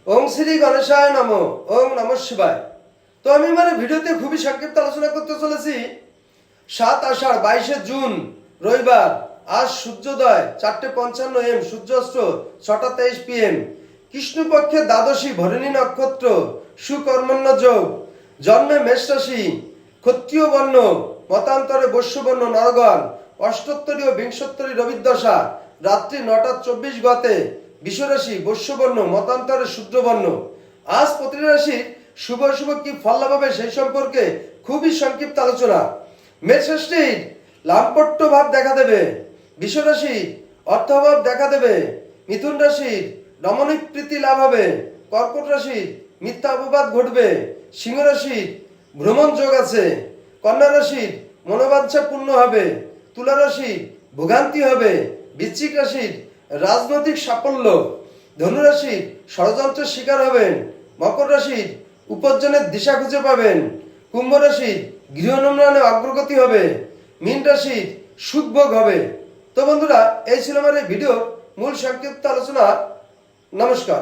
ওম শ্রী গণেশায় নমঃ। ওম নমঃ শিবায়। তো আমি ভিডিওতে খুবই সংক্ষিপ্ত আলোচনা করতে চলেছি 7 আষাঢ় 22 জুন রবিবার। আজ সূর্যোদয় 4:55 AM, সূর্যাস্ত 6:23 PM। কৃষ্ণপক্ষে দ্বাদশী ভরণী নক্ষত্র, সুকর্মণ্য যোগ। জন্মে মেষ রাশি, ক্ষত্রিয় বর্ণ, মতান্তরে বৈশ্যবর্ণ নরগণ। অষ্টোত্তরীয় বিংশোত্তরী রবিদশা, রাত্রি 9:24 গতে। বিশ্বরাশি বৈশ্যবর্ণ, মতান্তরে শূদ্রবর্ণ। আজ প্রতিটি রাশির শুভ অশুভ কি ফল লাভ হবে সেই সম্পর্কে খুবই সংক্ষিপ্ত আলোচনা। মেষ রাশির লাম্পট্য ভাব দেখা দেবে, বিশ্বরাশির অর্থাভাব দেখা দেবে, মিথুন রাশির রমণীক প্রীতি লাভ হবে, কর্কট রাশির মিথ্যা অপবাদ ঘটবে, সিংহ রাশির ভ্রমণ যোগ আছে, কন্যা রাশির মনোবাঞ্ছা পূর্ণ হবে, তুলা রাশির ভোগান্তি হবে, বৃশ্চিক রাশির রাজনৈতিক সাফল্য, ধনু রাশির ষড়যন্ত্রের শিকার হবেন, মকর রাশির উপার্জনের দিশা খুঁজে পাবেন, কুম্ভ রাশির গৃহ নির্মাণে অগ্রগতি হবে, মীন রাশির সুখভোগ হবে। তো বন্ধুরা, এই ছিল আমার এই ভিডিওর মূল সংক্ষিপ্ত আলোচনা। নমস্কার।